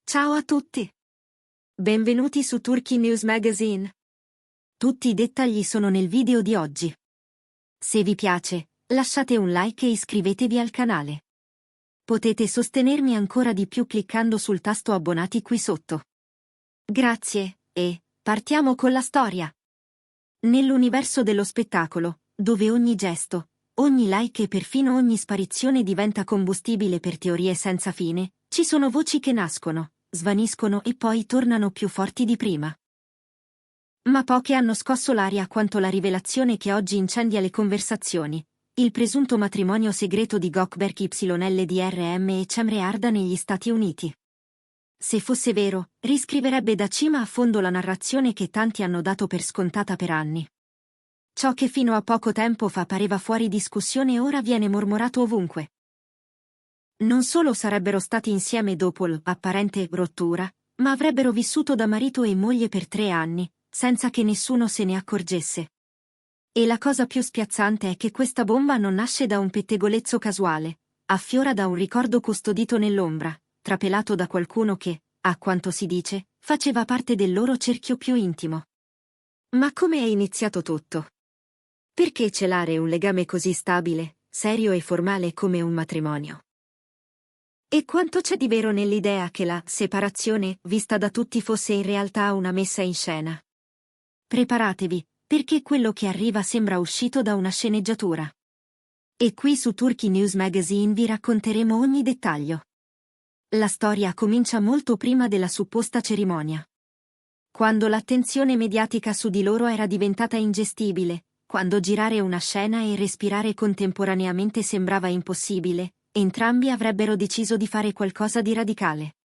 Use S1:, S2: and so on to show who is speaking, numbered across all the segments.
S1: Ciao a tutti! Benvenuti su Turkey News Magazine. Tutti i dettagli sono nel video di oggi. Se vi piace, lasciate un like e iscrivetevi al canale. Potete sostenermi ancora di più cliccando sul tasto abbonati qui sotto. Grazie, e partiamo con la storia. Nell'universo dello spettacolo, dove ogni gesto, ogni like e perfino ogni sparizione diventa combustibile per teorie senza fine, ci sono voci che nascono, svaniscono e poi tornano più forti di prima. Ma poche hanno scosso l'aria quanto la rivelazione che oggi incendia le conversazioni: il presunto matrimonio segreto di Gökberk YLDRM e Cemre Arda negli Stati Uniti. Se fosse vero, riscriverebbe da cima a fondo la narrazione che tanti hanno dato per scontata per anni. Ciò che fino a poco tempo fa pareva fuori discussione ora viene mormorato ovunque. Non solo sarebbero stati insieme dopo l'apparente rottura, ma avrebbero vissuto da marito e moglie per 3 anni, senza che nessuno se ne accorgesse. E la cosa più spiazzante è che questa bomba non nasce da un pettegolezzo casuale, affiora da un ricordo custodito nell'ombra, trapelato da qualcuno che, a quanto si dice, faceva parte del loro cerchio più intimo. Ma come è iniziato tutto? Perché celare un legame così stabile, serio e formale come un matrimonio? E quanto c'è di vero nell'idea che la separazione, vista da tutti, fosse in realtà una messa in scena? Preparatevi, perché quello che arriva sembra uscito da una sceneggiatura. E qui su Turkey News Magazine vi racconteremo ogni dettaglio. La storia comincia molto prima della supposta cerimonia. Quando l'attenzione mediatica su di loro era diventata ingestibile, quando girare una scena e respirare contemporaneamente sembrava impossibile, entrambi avrebbero deciso di fare qualcosa di radicale.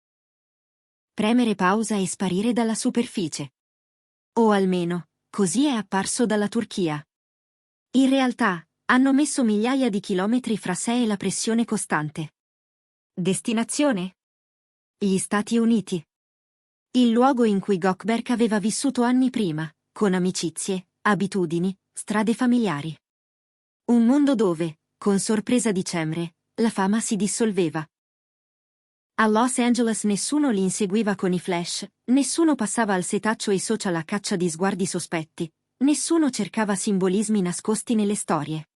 S1: Premere pausa e sparire dalla superficie. O almeno, così è apparso dalla Turchia. In realtà, hanno messo migliaia di chilometri fra sé e la pressione costante. Destinazione? Gli Stati Uniti. Il luogo in cui Gökberk aveva vissuto anni prima, con amicizie, abitudini, strade familiari. Un mondo dove, con sorpresa di Cemre, la fama si dissolveva. A Los Angeles nessuno li inseguiva con i flash, nessuno passava al setaccio i social a caccia di sguardi sospetti, nessuno cercava simbolismi nascosti nelle storie.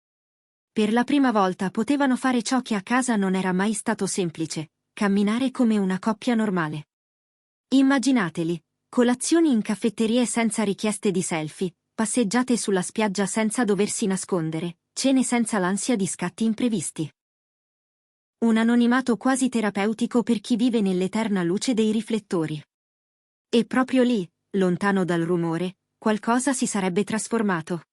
S1: Per la prima volta potevano fare ciò che a casa non era mai stato semplice: camminare come una coppia normale. Immaginateli: colazioni in caffetterie senza richieste di selfie, passeggiate sulla spiaggia senza doversi nascondere, cene senza l'ansia di scatti imprevisti. Un anonimato quasi terapeutico per chi vive nell'eterna luce dei riflettori. E proprio lì, lontano dal rumore, qualcosa si sarebbe trasformato.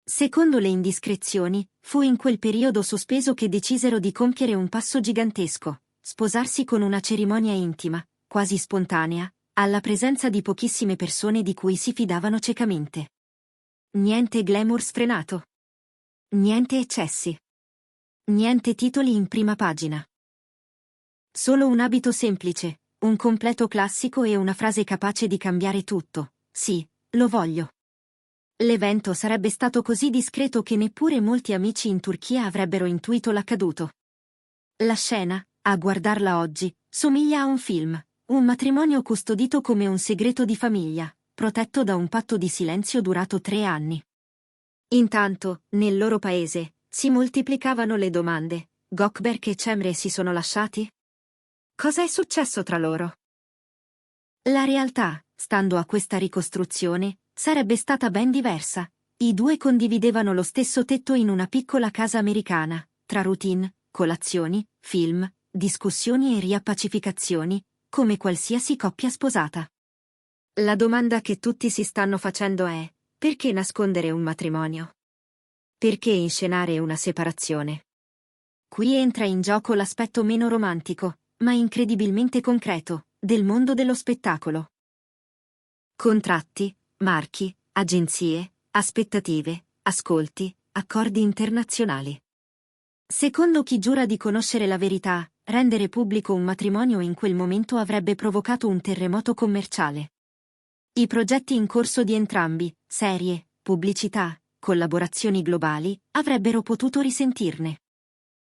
S1: Secondo le indiscrezioni, fu in quel periodo sospeso che decisero di compiere un passo gigantesco: sposarsi con una cerimonia intima, quasi spontanea, alla presenza di pochissime persone di cui si fidavano ciecamente. Niente glamour sfrenato. Niente eccessi. Niente titoli in prima pagina. Solo un abito semplice, un completo classico e una frase capace di cambiare tutto: sì, lo voglio. L'evento sarebbe stato così discreto che neppure molti amici in Turchia avrebbero intuito l'accaduto. La scena, a guardarla oggi, somiglia a un film, un matrimonio custodito come un segreto di famiglia, protetto da un patto di silenzio durato 3 anni. Intanto, nel loro paese, si moltiplicavano le domande: Gökberk e Cemre si sono lasciati? Cosa è successo tra loro? La realtà, stando a questa ricostruzione, sarebbe stata ben diversa. I due condividevano lo stesso tetto in una piccola casa americana, tra routine, colazioni, film, discussioni e riappacificazioni, come qualsiasi coppia sposata. La domanda che tutti si stanno facendo è: perché nascondere un matrimonio? Perché inscenare una separazione? Qui entra in gioco l'aspetto meno romantico, ma incredibilmente concreto, del mondo dello spettacolo. Contratti, marchi, agenzie, aspettative, ascolti, accordi internazionali. Secondo chi giura di conoscere la verità, rendere pubblico un matrimonio in quel momento avrebbe provocato un terremoto commerciale. I progetti in corso di entrambi, serie, pubblicità, collaborazioni globali, avrebbero potuto risentirne.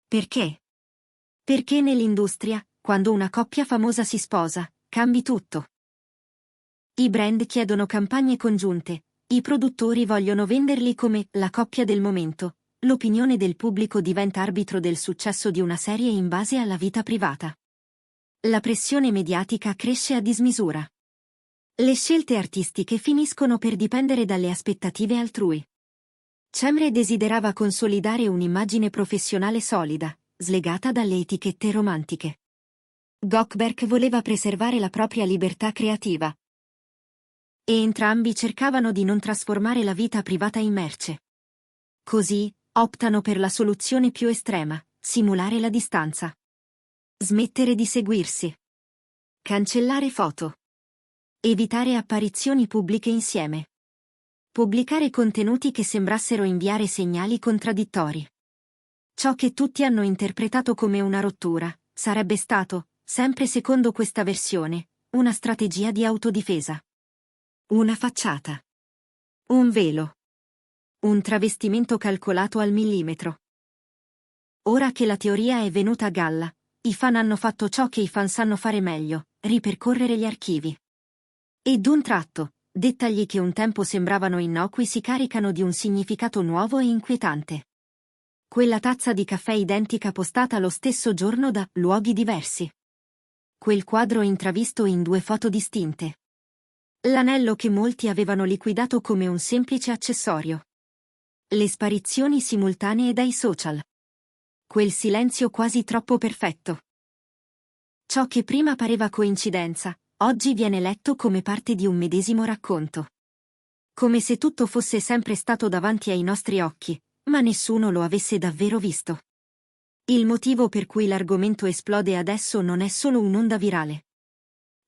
S1: Perché? Perché nell'industria, quando una coppia famosa si sposa, cambi tutto. I brand chiedono campagne congiunte, i produttori vogliono venderli come la coppia del momento, l'opinione del pubblico diventa arbitro del successo di una serie in base alla vita privata. La pressione mediatica cresce a dismisura. Le scelte artistiche finiscono per dipendere dalle aspettative altrui. Cemre desiderava consolidare un'immagine professionale solida, slegata dalle etichette romantiche. Gökberk voleva preservare la propria libertà creativa. E entrambi cercavano di non trasformare la vita privata in merce. Così, optano per la soluzione più estrema, simulare la distanza. Smettere di seguirsi. Cancellare foto. Evitare apparizioni pubbliche insieme. Pubblicare contenuti che sembrassero inviare segnali contraddittori. Ciò che tutti hanno interpretato come una rottura, sarebbe stato, sempre secondo questa versione, una strategia di autodifesa. Una facciata. Un velo. Un travestimento calcolato al millimetro. Ora che la teoria è venuta a galla, i fan hanno fatto ciò che i fan sanno fare meglio, ripercorrere gli archivi. E d'un tratto, dettagli che un tempo sembravano innocui si caricano di un significato nuovo e inquietante. Quella tazza di caffè identica postata lo stesso giorno da luoghi diversi. Quel quadro intravisto in 2 foto distinte. L'anello che molti avevano liquidato come un semplice accessorio. Le sparizioni simultanee dai social. Quel silenzio quasi troppo perfetto. Ciò che prima pareva coincidenza, oggi viene letto come parte di un medesimo racconto. Come se tutto fosse sempre stato davanti ai nostri occhi, ma nessuno lo avesse davvero visto. Il motivo per cui l'argomento esplode adesso non è solo un'onda virale.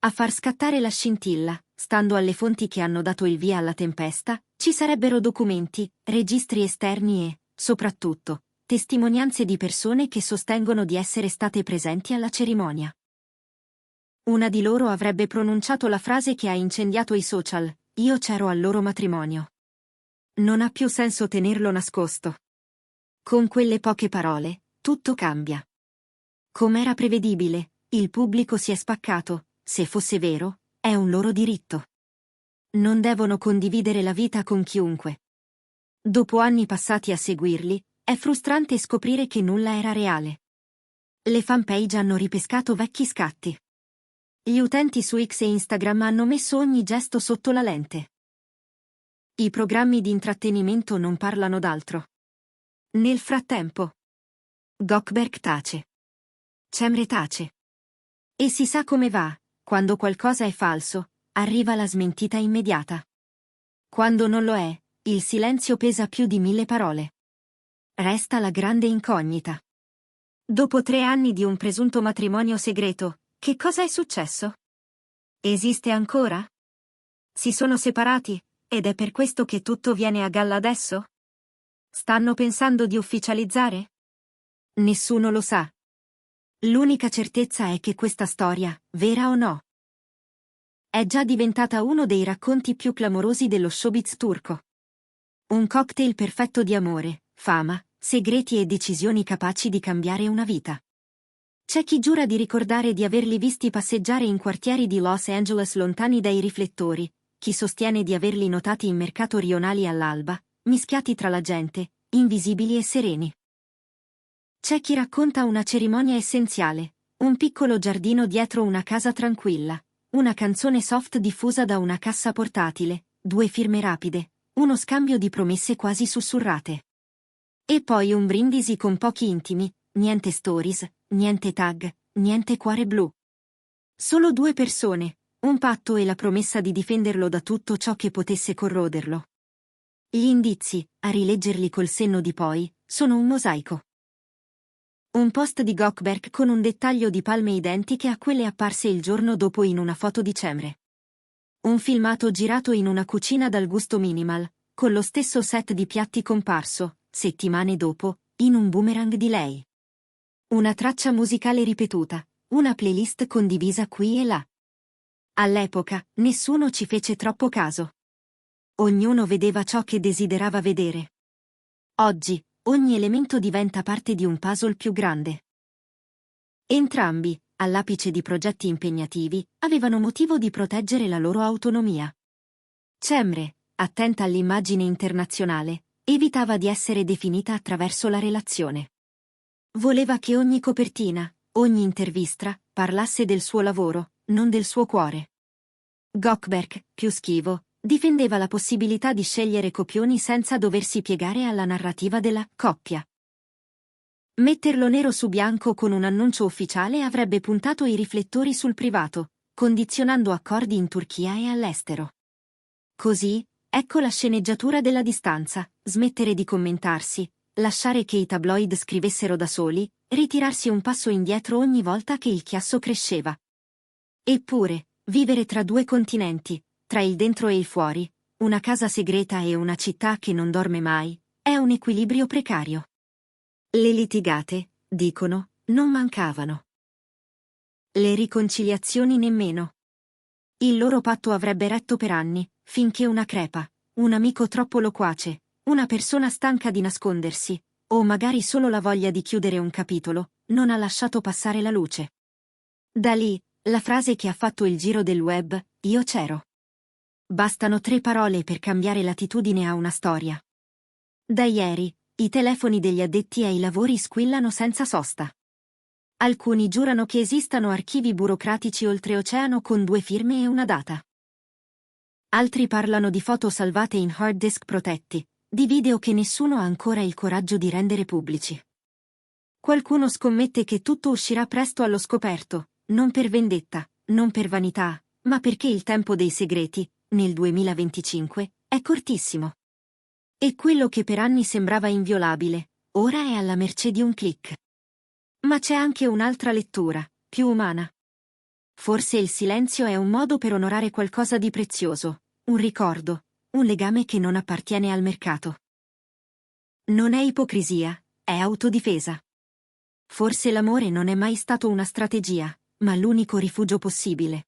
S1: A far scattare la scintilla, stando alle fonti che hanno dato il via alla tempesta, ci sarebbero documenti, registri esterni e, soprattutto, testimonianze di persone che sostengono di essere state presenti alla cerimonia. Una di loro avrebbe pronunciato la frase che ha incendiato i social: "Io c'ero al loro matrimonio". Non ha più senso tenerlo nascosto. Con quelle poche parole, tutto cambia. Com'era prevedibile, il pubblico si è spaccato, se fosse vero, è un loro diritto. Non devono condividere la vita con chiunque. Dopo anni passati a seguirli, è frustrante scoprire che nulla era reale. Le fanpage hanno ripescato vecchi scatti. Gli utenti su X e Instagram hanno messo ogni gesto sotto la lente. I programmi di intrattenimento non parlano d'altro. Nel frattempo, Gökberk tace. Cemre tace. E si sa come va, quando qualcosa è falso, arriva la smentita immediata. Quando non lo è, il silenzio pesa più di 1000 parole. Resta la grande incognita. Dopo 3 anni di un presunto matrimonio segreto, che cosa è successo? Esiste ancora? Si sono separati, ed è per questo che tutto viene a galla adesso? Stanno pensando di ufficializzare? Nessuno lo sa. L'unica certezza è che questa storia, vera o no, è già diventata uno dei racconti più clamorosi dello showbiz turco. Un cocktail perfetto di amore, fama, segreti e decisioni capaci di cambiare una vita. C'è chi giura di ricordare di averli visti passeggiare in quartieri di Los Angeles lontani dai riflettori, chi sostiene di averli notati in mercato rionali all'alba, mischiati tra la gente, invisibili e sereni. C'è chi racconta una cerimonia essenziale, un piccolo giardino dietro una casa tranquilla, una canzone soft diffusa da una cassa portatile, 2 firme rapide, uno scambio di promesse quasi sussurrate. E poi un brindisi con pochi intimi, niente stories, niente tag, niente cuore blu. Solo 2 persone, un patto e la promessa di difenderlo da tutto ciò che potesse corroderlo. Gli indizi, a rileggerli col senno di poi, sono un mosaico. Un post di Gökberk con un dettaglio di palme identiche a quelle apparse il giorno dopo in una foto di Cemre. Un filmato girato in una cucina dal gusto minimal, con lo stesso set di piatti comparso, settimane dopo, in un boomerang di lei. Una traccia musicale ripetuta, una playlist condivisa qui e là. All'epoca, nessuno ci fece troppo caso. Ognuno vedeva ciò che desiderava vedere. Oggi, ogni elemento diventa parte di un puzzle più grande. Entrambi, all'apice di progetti impegnativi, avevano motivo di proteggere la loro autonomia. Cemre, attenta all'immagine internazionale, evitava di essere definita attraverso la relazione. Voleva che ogni copertina, ogni intervista, parlasse del suo lavoro, non del suo cuore. Gökberk, più schivo, difendeva la possibilità di scegliere copioni senza doversi piegare alla narrativa della coppia. Metterlo nero su bianco con un annuncio ufficiale avrebbe puntato i riflettori sul privato, condizionando accordi in Turchia e all'estero. Così, ecco la sceneggiatura della distanza: smettere di commentarsi, lasciare che i tabloid scrivessero da soli, ritirarsi un passo indietro ogni volta che il chiasso cresceva. Eppure, vivere tra due continenti, tra il dentro e il fuori, una casa segreta e una città che non dorme mai, è un equilibrio precario. Le litigate, dicono, non mancavano. Le riconciliazioni nemmeno. Il loro patto avrebbe retto per anni, finché una crepa, un amico troppo loquace, una persona stanca di nascondersi, o magari solo la voglia di chiudere un capitolo, non ha lasciato passare la luce. Da lì, la frase che ha fatto il giro del web: io c'ero. Bastano 3 parole per cambiare l'attitudine a una storia. Da ieri, i telefoni degli addetti ai lavori squillano senza sosta. Alcuni giurano che esistano archivi burocratici oltreoceano con 2 firme e una data. Altri parlano di foto salvate in hard disk protetti, di video che nessuno ha ancora il coraggio di rendere pubblici. Qualcuno scommette che tutto uscirà presto allo scoperto, non per vendetta, non per vanità, ma perché il tempo dei segreti, nel 2025, è cortissimo. E quello che per anni sembrava inviolabile, ora è alla mercé di un click. Ma c'è anche un'altra lettura, più umana. Forse il silenzio è un modo per onorare qualcosa di prezioso, un ricordo, un legame che non appartiene al mercato. Non è ipocrisia, è autodifesa. Forse l'amore non è mai stato una strategia, ma l'unico rifugio possibile.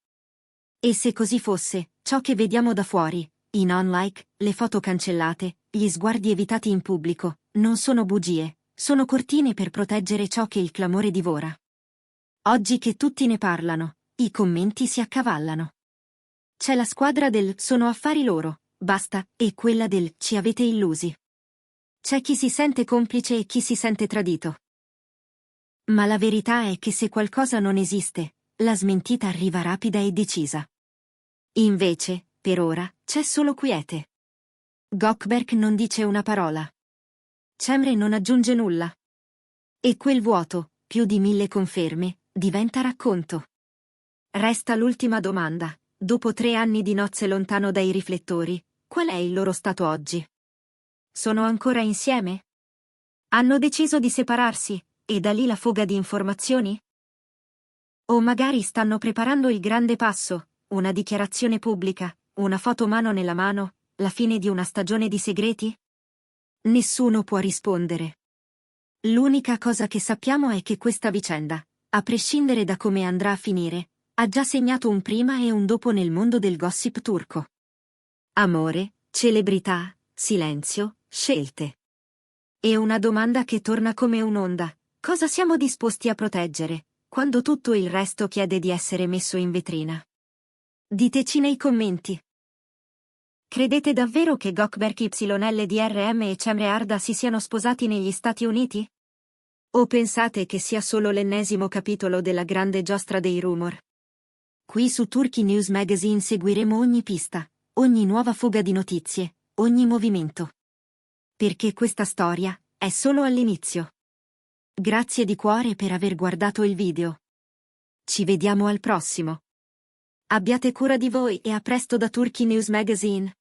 S1: E se così fosse, ciò che vediamo da fuori, i non like, le foto cancellate, gli sguardi evitati in pubblico, non sono bugie, sono cortine per proteggere ciò che il clamore divora. Oggi che tutti ne parlano, i commenti si accavallano. C'è la squadra del "sono affari loro, basta" e quella del "ci avete illusi". C'è chi si sente complice e chi si sente tradito. Ma la verità è che se qualcosa non esiste, la smentita arriva rapida e decisa. Invece, per ora, c'è solo quiete. Gökberk non dice una parola. Cemre non aggiunge nulla. E quel vuoto, più di 1000 conferme, diventa racconto. Resta l'ultima domanda: dopo 3 anni di nozze lontano dai riflettori, qual è il loro stato oggi? Sono ancora insieme? Hanno deciso di separarsi, e da lì la fuga di informazioni? O magari stanno preparando il grande passo, una dichiarazione pubblica, una foto mano nella mano, la fine di una stagione di segreti? Nessuno può rispondere. L'unica cosa che sappiamo è che questa vicenda, a prescindere da come andrà a finire, ha già segnato un prima e un dopo nel mondo del gossip turco. Amore, celebrità, silenzio, scelte. E una domanda che torna come un'onda: cosa siamo disposti a proteggere, quando tutto il resto chiede di essere messo in vetrina? Diteci nei commenti. Credete davvero che Gökberk YLDRM e Cemre Arda si siano sposati negli Stati Uniti? O pensate che sia solo l'ennesimo capitolo della grande giostra dei rumor? Qui su Turkey News Magazine seguiremo ogni pista, ogni nuova fuga di notizie, ogni movimento. Perché questa storia è solo all'inizio. Grazie di cuore per aver guardato il video. Ci vediamo al prossimo. Abbiate cura di voi e a presto da Turkey News Magazine.